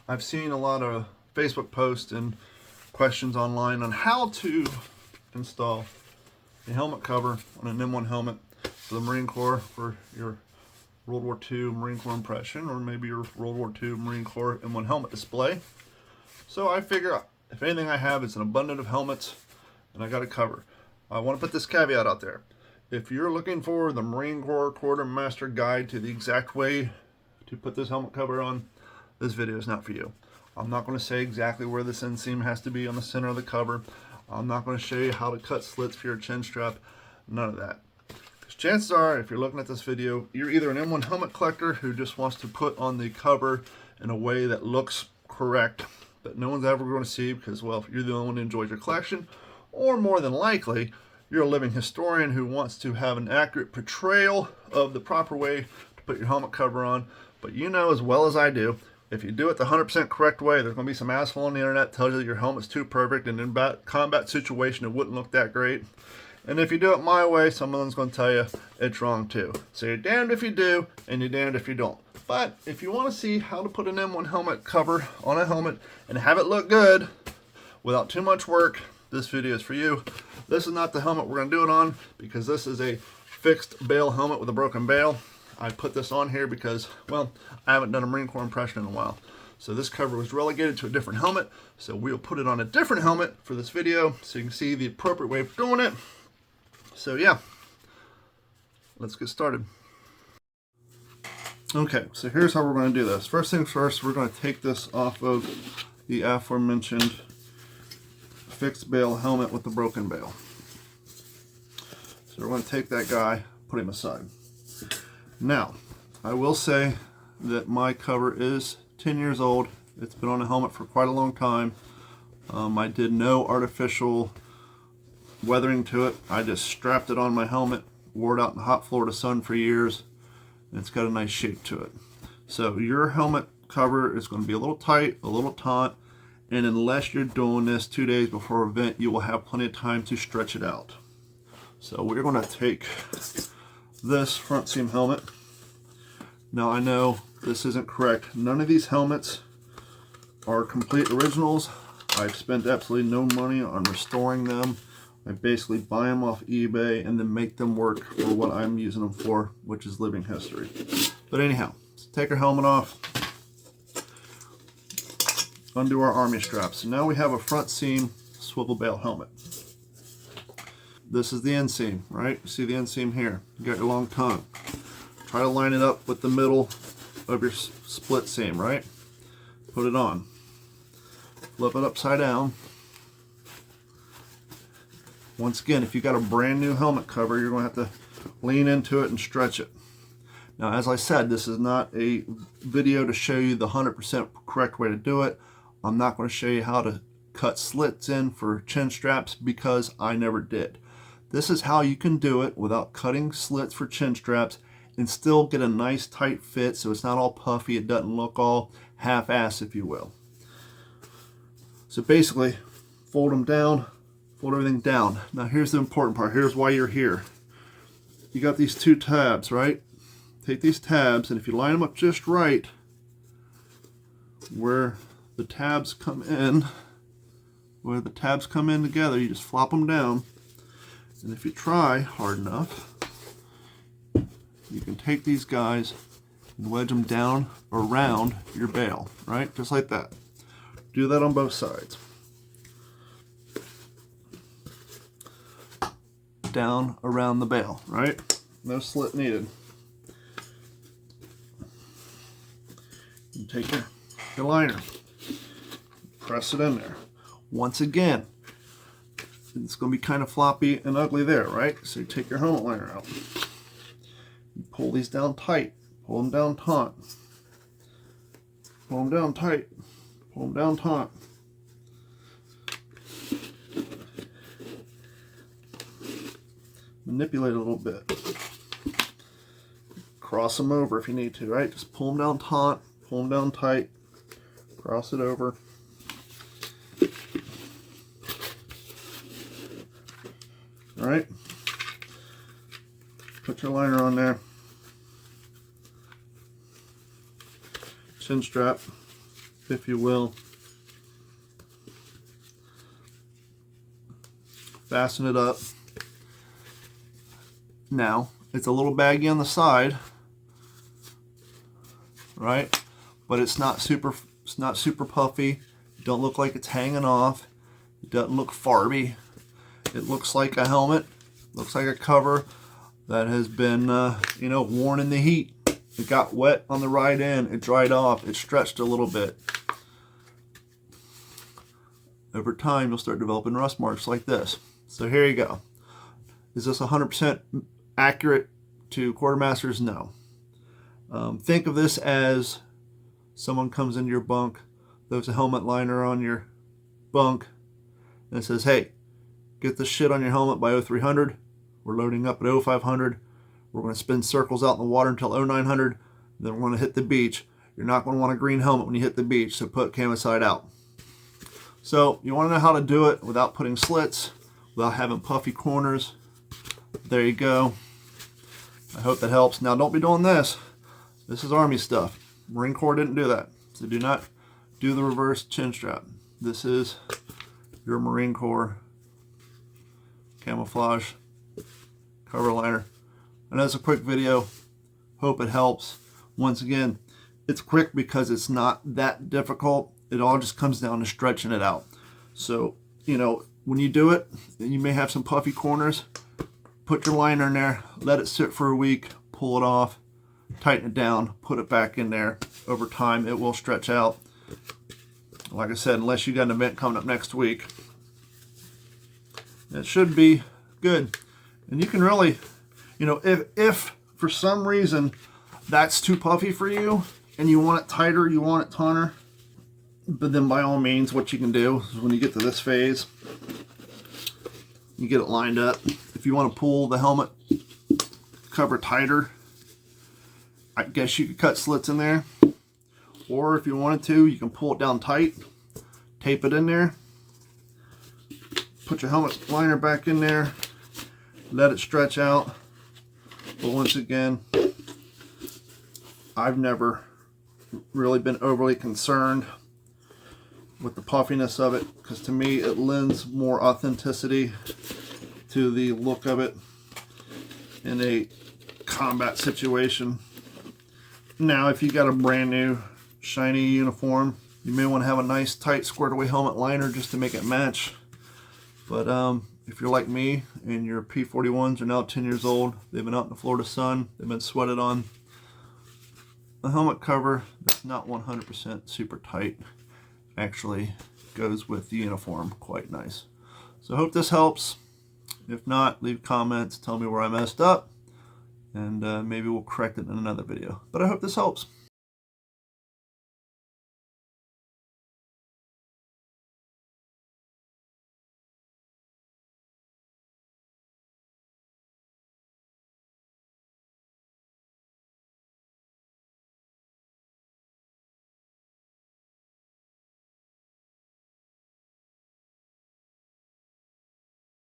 I've seen a lot of Facebook posts and questions online on how to install a helmet cover on an M1 helmet for the Marine Corps for your World War II Marine Corps impression, or maybe your World War II Marine Corps M1 helmet display. So I figure if anything I have is an abundance of helmets and I got a cover. I want to put this caveat out there. If you're looking for the Marine Corps Quartermaster Guide to the exact way to put this helmet cover on, this video is not for you. I'm not going to say exactly where this inseam has to be on the center of the cover. I'm not going to show you how to cut slits for your chin strap. None of that. Because chances are, if you're looking at this video, you're either an M1 helmet collector who just wants to put on the cover in a way that looks correct, that no one's ever going to see because, well, you're the only one who enjoys your collection, or more than likely, you're a living historian who wants to have an accurate portrayal of the proper way to put your helmet cover on. But you know as well as I do, if you do it the 100% correct way, there's going to be some asshole on the internet that tells you that your helmet's too perfect, and in a combat situation it wouldn't look that great. And if you do it my way, someone's going to tell you it's wrong too. So you're damned if you do, and you're damned if you don't. But if you want to see how to put an M1 helmet cover on a helmet and have it look good without too much work, this video is for you. This is not the helmet we're going to do it on, because this is a fixed bail helmet with a broken bail. I put this on here because, well, I haven't done a Marine Corps impression in a while. So this cover was relegated to a different helmet. So we'll put it on a different helmet for this video so you can see the appropriate way of doing it. So yeah, let's get started. Okay, so here's how we're going to do this. First things first, we're going to take this off of the aforementioned fixed bail helmet with the broken bail. So we're going to take that guy, put him aside. Now, I will say that my cover is 10 years old. It's been on a helmet for quite a long time. I did no artificial weathering to it. I just strapped it on my helmet, wore it out in the hot Florida sun for years, and it's got a nice shape to it. So your helmet cover is going to be a little tight, a little taut, and unless you're doing this 2 days before an event, you will have plenty of time to stretch it out. So we're going to take this front seam helmet. Now I know this isn't correct. None of these helmets are complete originals. I've spent absolutely no money on restoring them. I basically buy them off eBay and then make them work for what I'm using them for, which is living history. But anyhow, let's take our helmet off, undo our army straps. So now we have a front seam swivel bail helmet. This is the inseam, right? You see the inseam here. You got your long tongue. Try to line it up with the middle of your split seam, right? Put it on. Flip it upside down. Once again, if you got a brand new helmet cover, you're going to have to lean into it and stretch it. Now, as I said, this is not a video to show you the 100% correct way to do it. I'm not going to show you how to cut slits in for chin straps because I never did. This is how you can do it without cutting slits for chin straps and still get a nice tight fit so it's not all puffy, it doesn't look all half-assed, if you will. So basically, fold them down, fold everything down. Now here's the important part, here's why you're here. You got these two tabs, right? Take these tabs, and if you line them up just right, where the tabs come in together, you just flop them down. And if you try hard enough, you can take these guys and wedge them down around your bail, right? Just like that. Do that on both sides. Down around the bail, right? No slit needed. You take your liner, press it in there. Once again, it's going to be kind of floppy and ugly there, right? So you take your helmet liner out. You pull these down tight. Pull them down taut. Pull them down tight. Pull them down taut. Manipulate it a little bit. Cross them over if you need to, right? Just pull them down taut. Pull them down tight. Cross it over. All right, put your liner on there, chin strap, if you will. Fasten it up. Now, it's a little baggy on the side, right? But it's not super puffy. It don't look like it's hanging off. It doesn't look farby. It looks like a helmet. Looks like a cover that has been, you know, worn in the heat. It got wet on the right end. It dried off. It stretched a little bit. Over time, you'll start developing rust marks like this. So here you go. Is this 100% accurate to quartermasters? No. Think of this as someone comes into your bunk, throws a helmet liner on your bunk, and says, hey, get the shit on your helmet by 0300. We're loading up at 0500. We're going to spin circles out in the water until 0900. Then we're going to hit the beach. You're not going to want a green helmet when you hit the beach, so put camo side out. So you want to know how to do it without putting slits, without having puffy corners. There you go. I hope that helps. Now don't be doing this. This is Army stuff. Marine Corps didn't do that. So do not do the reverse chin strap. This is your Marine Corps camouflage cover liner. I know it's a quick video. Hope it helps. Once again, it's quick because it's not that difficult. It all just comes down to stretching it out. So, you know, when you do it, you may have some puffy corners. Put your liner in there, let it sit for a week, pull it off, tighten it down, put it back in there. Over time, it will stretch out. Like I said, unless you got an event coming up next week, it should be good. And you can really, you know, if for some reason that's too puffy for you and you want it tighter, you want it taller, but then by all means, what you can do is when you get to this phase, you get it lined up. If you want to pull the helmet cover tighter, I guess you could cut slits in there. Or if you wanted to, you can pull it down tight, tape it in there, put your helmet liner back in there, let it stretch out. But once again, I've never really been overly concerned with the puffiness of it, because to me it lends more authenticity to the look of it in a combat situation. Now, if you got a brand new shiny uniform, you may want to have a nice tight squared away helmet liner just to make it match. But if you're like me and your P41s are now 10 years old, they've been out in the Florida sun, they've been sweated on, a helmet cover that's not 100% super tight actually goes with the uniform quite nice. So I hope this helps. If not, leave comments, tell me where I messed up, and maybe we'll correct it in another video. But I hope this helps.